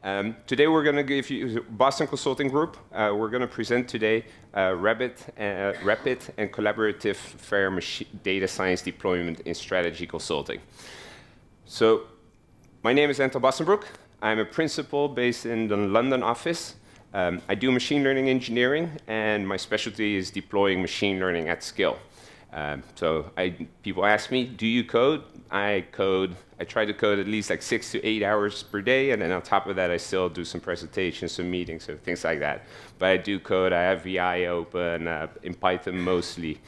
Today we're going to give you Boston Consulting Group. We're going to present today rapid and collaborative fair data science deployment in strategy consulting. So, my name is Anton Bossenbroek. I'm a principal based in the London office. I do machine learning engineering, and my specialty is deploying machine learning at scale. People ask me, do you code? I code. I try to code at least like 6 to 8 hours per day, and then on top of that, I still do some presentations, some meetings, so things like that. But I do code. I have VI open in Python mostly.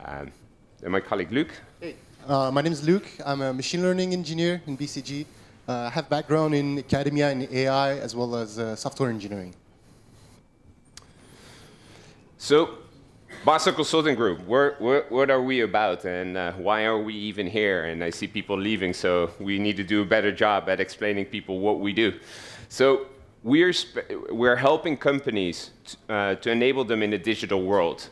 And my colleague Luc. Hey, my name is Luc. I'm a machine learning engineer in BCG. I have background in academia and AI as well as software engineering. So, Boston Consulting Group, what are we about, and why are we even here? And I see people leaving, so we need to do a better job at explaining people what we do. So we're helping companies to enable them in the digital world.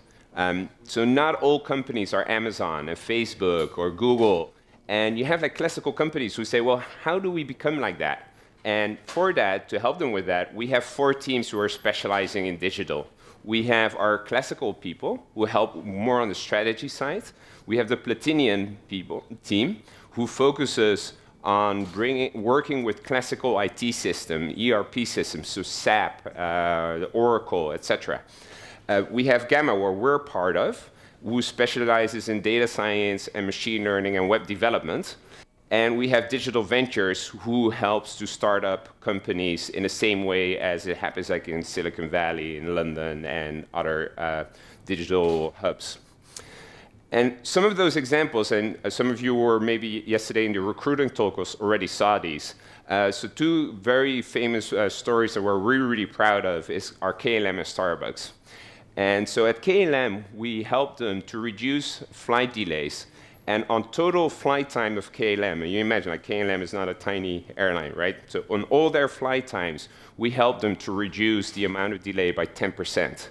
So not all companies are Amazon and Facebook or Google. And you have like classical companies who say, well, how do we become like that? And for that, to help them with that, we have 4 teams who are specializing in digital. We have our classical people who help more on the strategy side. We have the Platinian team who focuses on working with classical IT system, ERP systems, so SAP, Oracle, etc. We have Gamma, where we're part of, who specializes in data science and machine learning and web development. And we have Digital Ventures, who helps to start up companies in the same way as it happens like in Silicon Valley, in London, and other digital hubs. And some of those examples, and some of you were maybe yesterday in the recruiting talks already saw these. So 2 very famous stories that we're really, really proud of is our KLM and Starbucks. And so at KLM, we helped them to reduce flight delays. And on total flight time of KLM, and you imagine like KLM is not a tiny airline, right? So on all their flight times, we helped them to reduce the amount of delay by 10%.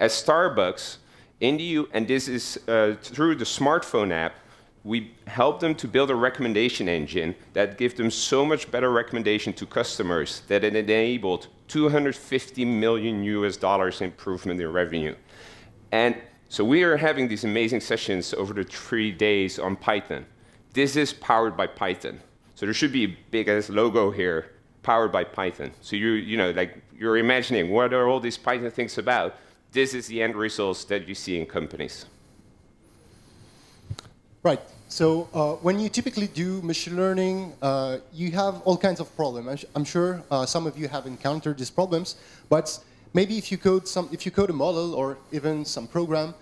At Starbucks, and this is through the smartphone app, we helped them to build a recommendation engine that gives them so much better recommendation to customers that it enabled $250 million improvement in revenue. And so we are having these amazing sessions over the 3 days on Python. This is powered by Python. So there should be a big ass logo here, powered by Python. So you're imagining what are all these Python things about? This is the end results that you see in companies. Right. So when you typically do machine learning, you have all kinds of problems. I'm sure some of you have encountered these problems, but maybe if you code a model or even some program,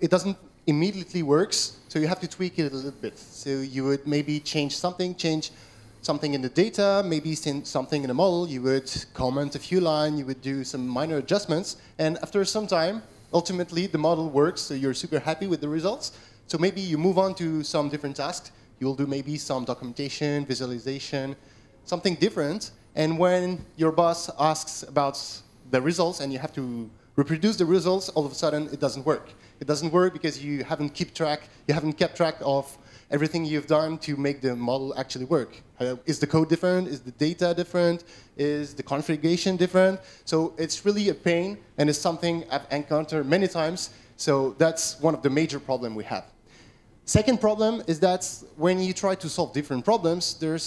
it doesn't immediately works, so you have to tweak it a little bit. So you would maybe change something in the data, maybe something in the model, you would comment a few lines, you would do some minor adjustments, and after some time, ultimately the model works, so you're super happy with the results. So maybe you move on to some different tasks. You'll do maybe some documentation, visualization, something different, and when your boss asks about the results and you have to reproduce the results, all of a sudden it doesn't work. It doesn't work because you haven't kept track of everything you've done to make the model actually work. Is the code different? Is the data different? Is the configuration different? So it's really a pain, and it's something I've encountered many times. So that's one of the major problems we have. Second problem is that when you try to solve different problems, there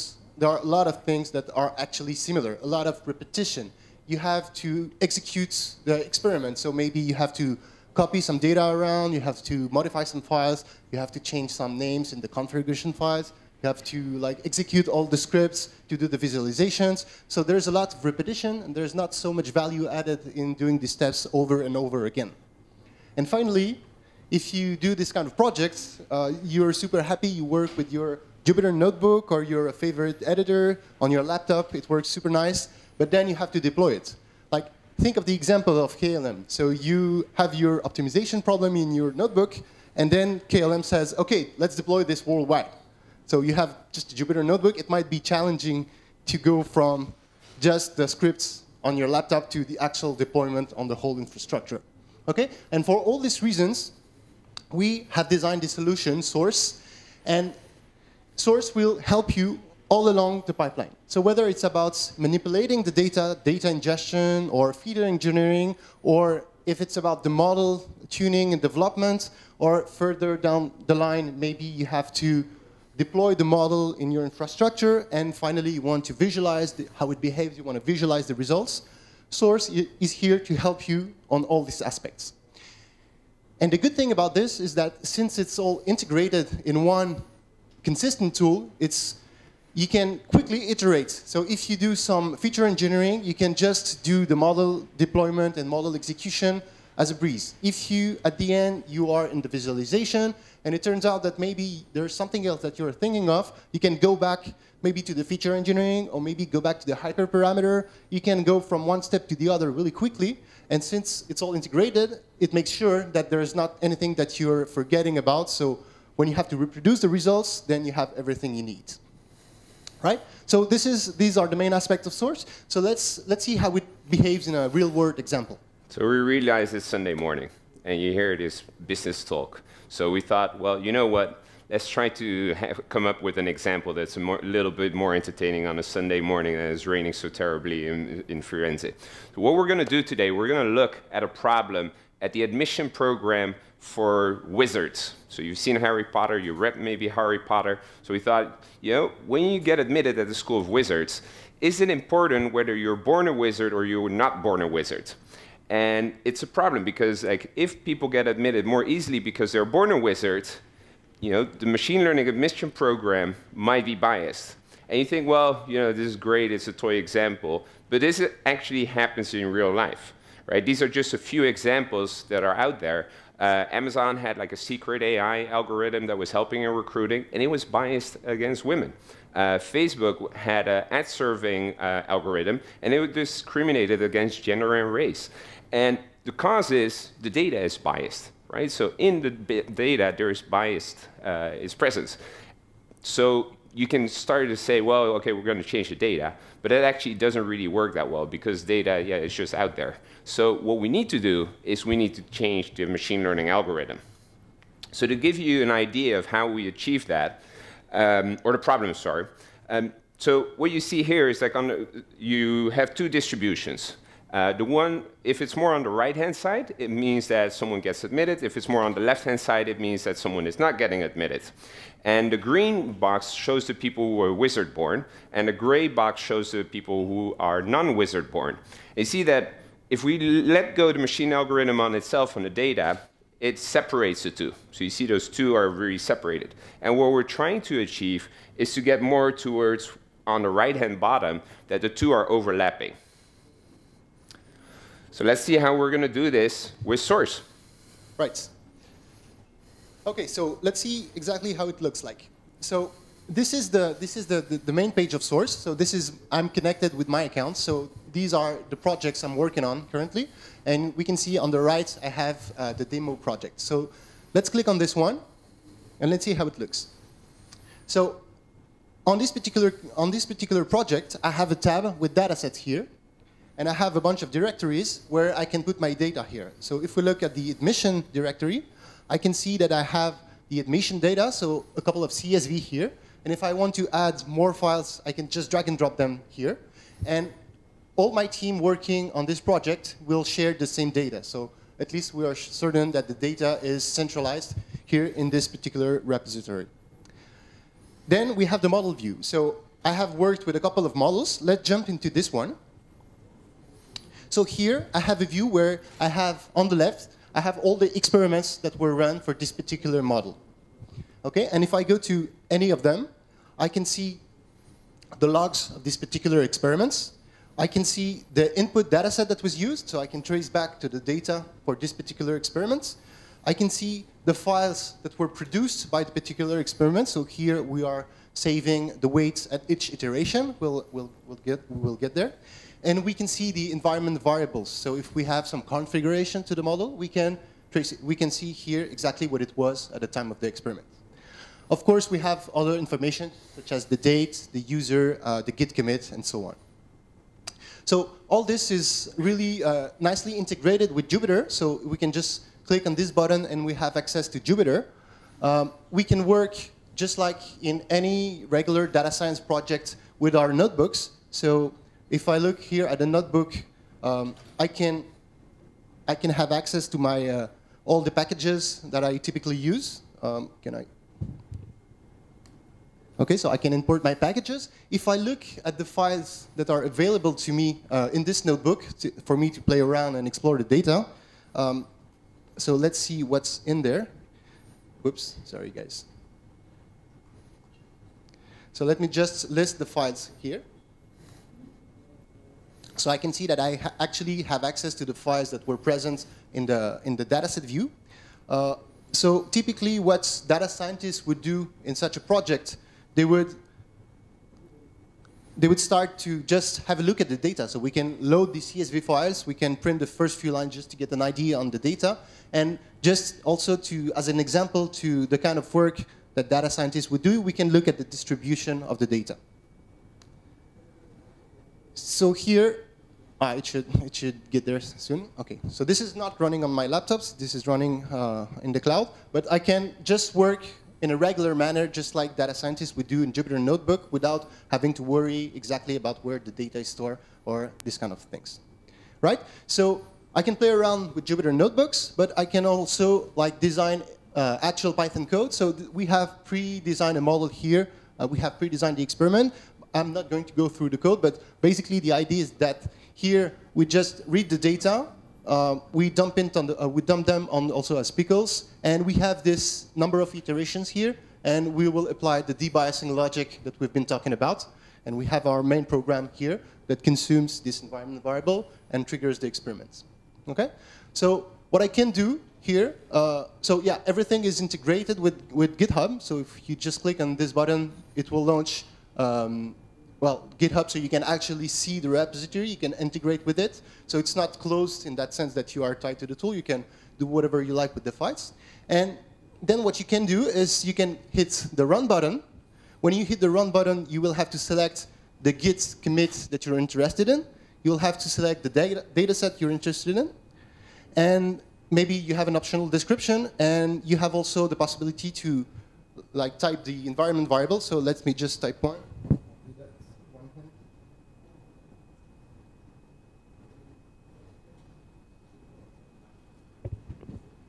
are a lot of things that are actually similar, a lot of repetition. You have to execute the experiment. So maybe you have to copy some data around, you have to modify some files, you have to change some names in the configuration files, you have to execute all the scripts to do the visualizations. So there's a lot of repetition, and there's not so much value added in doing these steps over and over again. And finally, if you do this kind of projects, you're super happy, you work with your Jupyter notebook or your favorite editor on your laptop, it works super nice, but then you have to deploy it. Think of the example of KLM. So you have your optimization problem in your notebook, and then KLM says, OK, let's deploy this worldwide. So you have just a Jupyter notebook. It might be challenging to go from just the scripts on your laptop to the actual deployment on the whole infrastructure. Okay? And for all these reasons, we have designed the solution, Source. And Source will help you all along the pipeline. So whether it's about manipulating the data, data ingestion, or feature engineering, or if it's about the model tuning and development, or further down the line, maybe you have to deploy the model in your infrastructure, and finally you want to visualize how it behaves, you want to visualize the results. Source is here to help you on all these aspects. And the good thing about this is that since it's all integrated in one consistent tool, you can quickly iterate. So if you do some feature engineering, you can just do the model deployment and model execution as a breeze. If you, at the end, you are in the visualization, and it turns out that maybe there's something else that you're thinking of, you can go back maybe to the feature engineering, or maybe go back to the hyperparameter. You can go from one step to the other really quickly. And since it's all integrated, it makes sure that there's not anything that you're forgetting about. So when you have to reproduce the results, then you have everything you need. Right? So these are the main aspects of Source. So let's see how it behaves in a real-world example. So we realized it's Sunday morning, and you hear this business talk. So we thought, well, you know what? Let's try to come up with an example that's a little bit more entertaining on a Sunday morning that is raining so terribly in Firenze. So what we're going to do today, we're going to look at a problem at the admission program for wizards. So you've seen Harry Potter, you read maybe Harry Potter. So we thought, you know, when you get admitted at the School of Wizards, is it important whether you're born a wizard or you're not born a wizard? And it's a problem because like, if people get admitted more easily because they're born a wizard, you know, the machine learning admission program might be biased. And you think, well, you know, this is great, it's a toy example, but this actually happens in real life, right? These are just a few examples that are out there. Amazon had like a secret AI algorithm that was helping in recruiting, and it was biased against women. Facebook had an ad serving algorithm, and it discriminated against gender and race. And the cause is the data is biased. Right? So in the data, there is biased is presence. So you can start to say, well, okay, we're going to change the data, but it actually doesn't really work that well because data, yeah, is just out there. So what we need to do is we need to change the machine learning algorithm. So to give you an idea of how we achieve that, or the problem, sorry. So what you see here is like you have two distributions. The one, if it's more on the right-hand side, it means that someone gets admitted. If it's more on the left-hand side, it means that someone is not getting admitted. And the green box shows the people who are wizard-born, and the gray box shows the people who are non-wizard-born. You see that if we let go the machine algorithm on itself on the data, it separates the two. So you see those two are very separated. And what we're trying to achieve is to get more towards, on the right-hand bottom, that the two are overlapping. So let's see how we're going to do this with Source. Right. OK, so let's see exactly how it looks like. So this is the main page of Source. So I'm connected with my account. So these are the projects I'm working on currently. And we can see on the right, I have the demo project. So let's click on this one, and let's see how it looks. So on this particular project, I have a tab with datasets here. And I have a bunch of directories where I can put my data here. So if we look at the admission directory, I can see that I have the admission data, so a couple of CSV here. And if I want to add more files, I can just drag and drop them here. And all my team working on this project will share the same data. So at least we are certain that the data is centralized here in this particular repository. Then we have the model view. So I have worked with a couple of models. Let's jump into this one. So here, I have a view where I have, on the left, I have all the experiments that were run for this particular model. Okay, and if I go to any of them, I can see the logs of these particular experiments. I can see the input data set that was used, so I can trace back to the data for this particular experiment. I can see the files that were produced by the particular experiment. So here we are saving the weights at each iteration. We'll get there. And we can see the environment variables. So if we have some configuration to the model, we can trace it. We can see here exactly what it was at the time of the experiment. Of course, we have other information, such as the date, the user, the git commit, and so on. So all this is really nicely integrated with Jupyter. So we can just click on this button, and we have access to Jupyter. We can work just like in any regular data science project with our notebooks. So if I look here at the notebook, I can have access to my all the packages that I typically use. Okay, so I can import my packages. If I look at the files that are available to me in this notebook for me to play around and explore the data, so let's see what's in there. Whoops, sorry guys. So let me just list the files here. So I can see that I actually have access to the files that were present in the dataset view. So typically what data scientists would do in such a project, they would start to just have a look at the data. So we can load the CSV files, we can print the first few lines just to get an idea on the data, and just also to, as an example to the kind of work that data scientists would do, we can look at the distribution of the data. So here, it should get there soon. Okay, so this is not running on my laptops, this is running in the cloud, but I can just work in a regular manner, just like data scientists would do in Jupyter Notebook, without having to worry exactly about where the data is stored or this kind of things, right? So I can play around with Jupyter Notebooks, but I can also like design actual Python code. So we have pre-designed a model here. We have pre-designed the experiment. I'm not going to go through the code, but basically the idea is that here we just read the data. We dump them on also as pickles, and we have this number of iterations here, and we will apply the debiasing logic that we've been talking about. And we have our main program here that consumes this environment variable and triggers the experiments. Okay? So what I can do here, so yeah, everything is integrated with GitHub. So if you just click on this button, it will launch GitHub, so you can actually see the repository, you can integrate with it. So it's not closed in that sense that you are tied to the tool. You can do whatever you like with the files. And then what you can do is you can hit the run button. When you hit the run button, you will have to select the Git commit that you're interested in. You'll have to select the data set you're interested in. And maybe you have an optional description, and you have also the possibility to like type the environment variable. So let me just type one.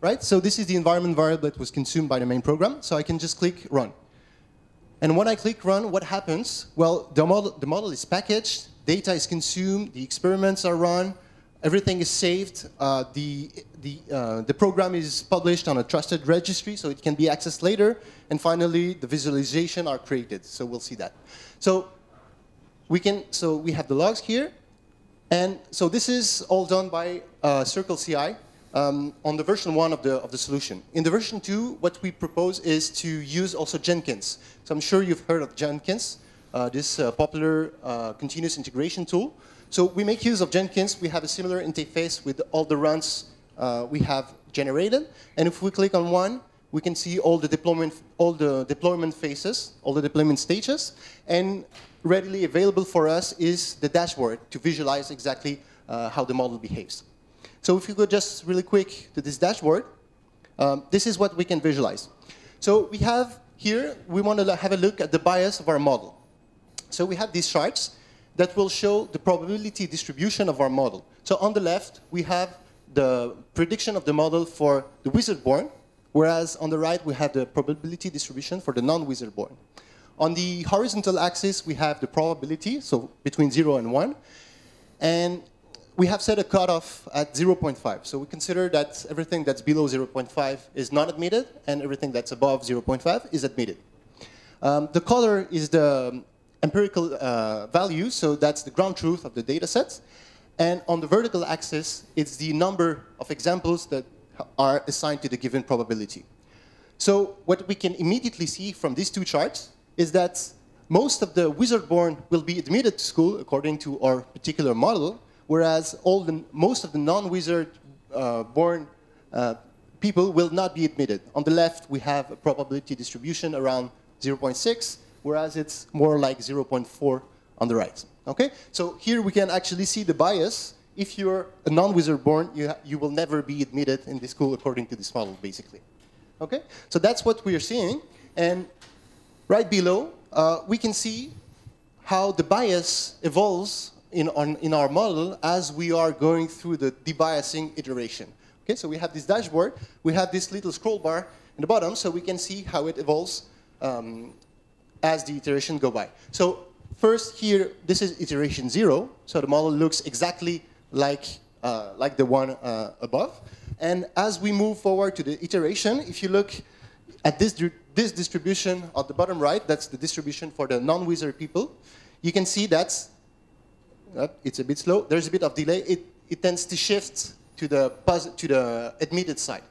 Right? So this is the environment variable that was consumed by the main program. So I can just click run. And when I click run, what happens? Well, the model is packaged, data is consumed, the experiments are run, everything is saved, the program is published on a trusted registry, so it can be accessed later, and finally the visualization are created. So we'll see that. So we have the logs here, and so this is all done by Circle CI. On the version 1 of the solution. In the version 2, what we propose is to use also Jenkins. So I'm sure you've heard of Jenkins, this popular continuous integration tool. So we make use of Jenkins. We have a similar interface with all the runs we have generated. And if we click on one, we can see all the deployment phases, all the deployment stages. And readily available for us is the dashboard to visualize exactly how the model behaves. So if you go just really quick to this dashboard, this is what we can visualize. So we have here, we want to have a look at the bias of our model. So we have these charts that will show the probability distribution of our model. So on the left, we have the prediction of the model for the wizard-born, whereas on the right, we have the probability distribution for the non-wizard-born. On the horizontal axis, we have the probability, so between 0 and 1. And we have set a cutoff at 0.5. So we consider that everything that's below 0.5 is not admitted, and everything that's above 0.5 is admitted. The color is the empirical value, so that's the ground truth of the data set. And on the vertical axis, it's the number of examples that are assigned to the given probability. So what we can immediately see from these two charts is that most of the wizard-born will be admitted to school according to our particular model, whereas most of the non-wizard-born people will not be admitted. On the left, we have a probability distribution around 0.6, whereas it's more like 0.4 on the right. Okay? So here we can actually see the bias. If you're a non-wizard-born, you will never be admitted in the school according to this model, basically. Okay? So that's what we are seeing. And Right below, we can see how the bias evolves in our model as we are going through the debiasing iteration. Okay, so we have this dashboard, we have this little scroll bar in the bottom, so we can see how it evolves as the iteration go by. So first here, this is iteration 0, so the model looks exactly like the one above. And as we move forward to the iteration, if you look at this distribution at the bottom right, that's the distribution for the non-wizard people, you can see that it's a bit slow. There's a bit of delay. It tends to shift to the admitted side.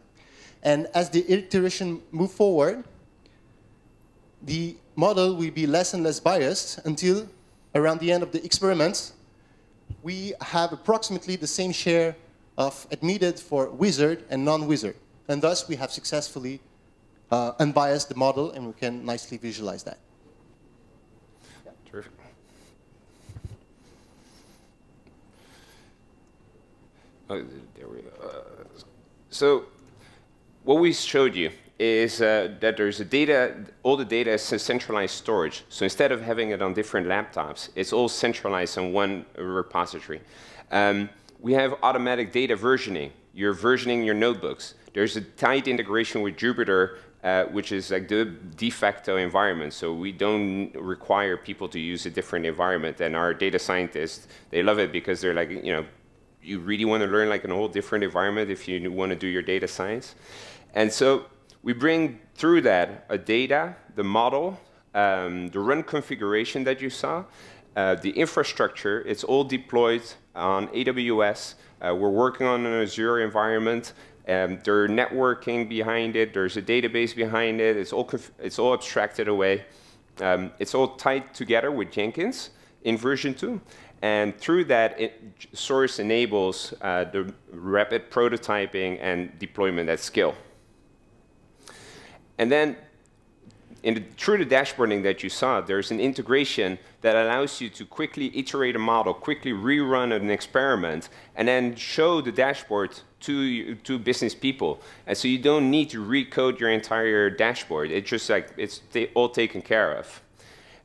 And as the iteration moves forward, the model will be less and less biased until around the end of the experiment, we have approximately the same share of admitted for wizard and non-wizard. And thus, we have successfully unbiased the model, and we can nicely visualize that. Yeah. Terrific. Oh, there we go. So what we showed you is that there's all the data is centralized storage. So instead of having it on different laptops, it's all centralized on one repository. We have automatic data versioning. You're versioning your notebooks. There's a tight integration with Jupyter, which is like the de facto environment. So we don't require people to use a different environment. And our data scientists, they love it because they're like, you know, you really want to learn like a whole different environment if you want to do your data science. And so we bring through that a data, the model, the run configuration that you saw, the infrastructure. It's all deployed on AWS. We're working on an Azure environment. There's networking behind it. There's a database behind it. It's all abstracted away. It's all tied together with Jenkins in version 2. And through that, Source enables the rapid prototyping and deployment at scale. And then through the dashboarding that you saw, there's an integration that allows you to quickly iterate a model, quickly rerun an experiment, and then show the dashboard to business people. And so you don't need to recode your entire dashboard. It's just like it's all taken care of.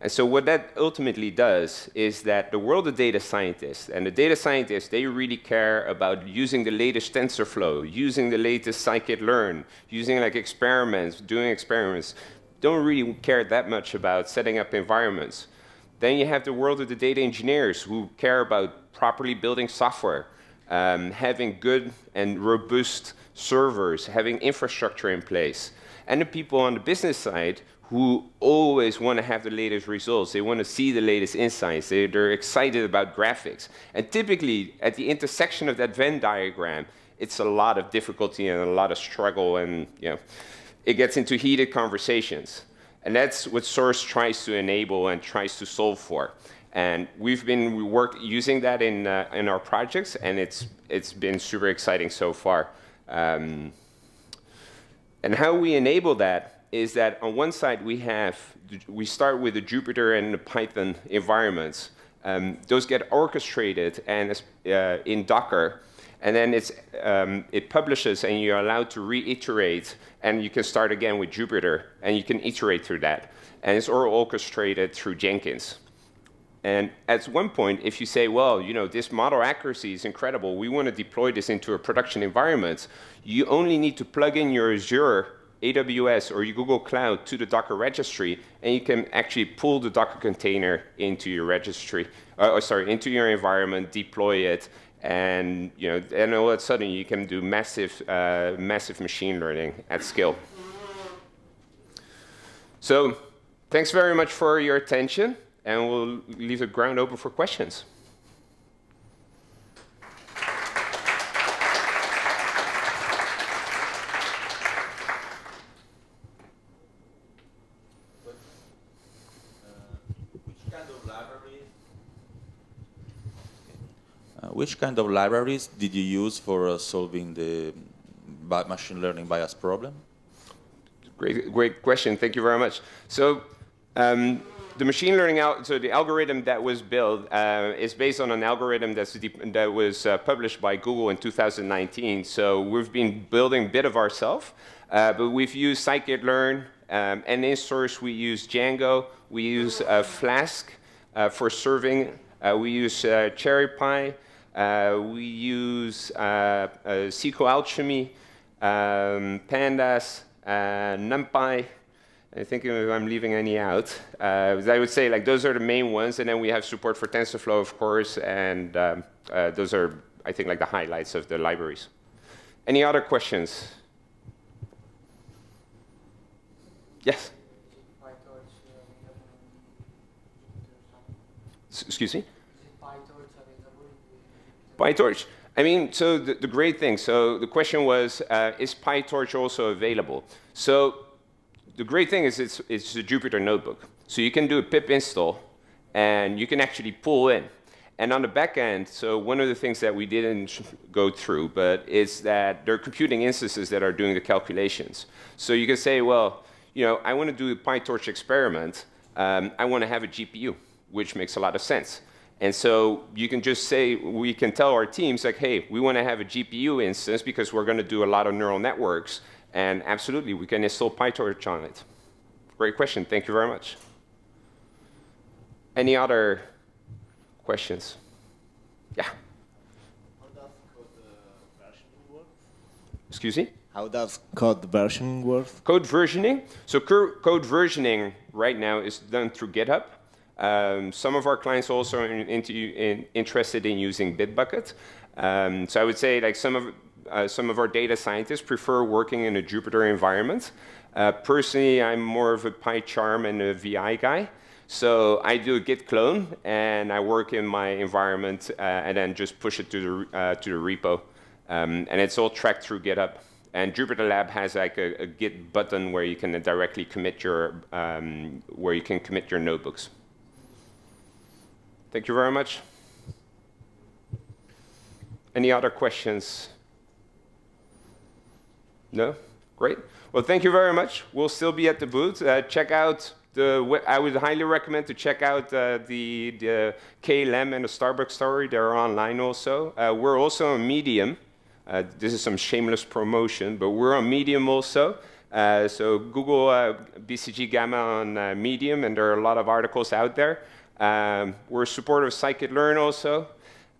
And so what that ultimately does is that the world of data scientists, and the data scientists, they really care about using the latest TensorFlow, using the latest scikit-learn, using like experiments, doing experiments, don't really care that much about setting up environments. Then you have the world of the data engineers who care about properly building software, having good and robust servers, having infrastructure in place. And the people on the business side who always want to have the latest results. They want to see the latest insights. They're excited about graphics. And typically, at the intersection of that Venn diagram, it's a lot of difficulty and a lot of struggle, and it gets into heated conversations. And that's what Source tries to enable and tries to solve for. And we've been using that in our projects, and it's been super exciting so far. And how we enable that is that on one side we start with the Jupyter and the Python environments. Those get orchestrated and in Docker, and then it publishes, and you're allowed to reiterate, and you can start again with Jupyter, and you can iterate through that. And it's all orchestrated through Jenkins. And at one point, if you say, well, this model accuracy is incredible, we want to deploy this into a production environment, you only need to plug in your Azure, AWS, or your Google Cloud to the Docker registry, and you can actually pull the Docker container into your registry, into your environment, deploy it, and and all of a sudden you can do massive machine learning at scale. So, thanks very much for your attention, and we'll leave the ground open for questions. Which kind of libraries did you use for solving the machine learning bias problem? Great question. Thank you very much. So the machine learning, the algorithm that was built is based on an algorithm that was published by Google in 2019. So we've been building a bit of ourselves, but we've used scikit-learn And in source, we use Django. We use Flask for serving. We use Cherry Pie. We use SQL Alchemy, Pandas, NumPy. I think if I'm leaving any out. I would say like those are the main ones, and then we have support for TensorFlow, of course, and those are, I think, like the highlights of the libraries. Any other questions? Yes? Excuse me? PyTorch. I mean, so the great thing, so the question was, is PyTorch also available? So the great thing is it's a Jupyter notebook. So you can do a pip install, and you can actually pull in. And on the back end, so one of the things that we didn't go through, but is that there are computing instances that are doing the calculations. So you can say, well, you know, I want to do a PyTorch experiment. I want to have a GPU, which makes a lot of sense. And so you can just say, we can tell our teams, like, hey, we want to have a GPU instance because we're going to do a lot of neural networks. And absolutely, we can install PyTorch on it. Great question. Thank you very much. Any other questions? Yeah? How does code versioning work? Excuse me? How does code versioning work? Code versioning? So code versioning right now is done through GitHub. Some of our clients also are interested in using Bitbucket. So I would say like some of our data scientists prefer working in a Jupyter environment. Personally, I'm more of a PyCharm and a VI guy. So I do a git clone, and I work in my environment, and then just push it to the repo. And it's all tracked through GitHub. And Jupyter Lab has like a Git button where you can directly commit your notebooks. Thank you very much. Any other questions? No? Great. Well, thank you very much. We'll still be at the booth. Check out I would highly recommend to check out the KLM and the Starbucks story. They're online also. We're also on Medium. This is some shameless promotion, but we're on Medium also. So Google BCG Gamma on Medium, and there are a lot of articles out there. We're supportive of scikit-learn also,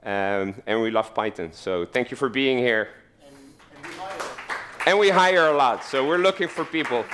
and we love Python. So thank you for being here. And we hire. And we hire a lot, so we're looking for people.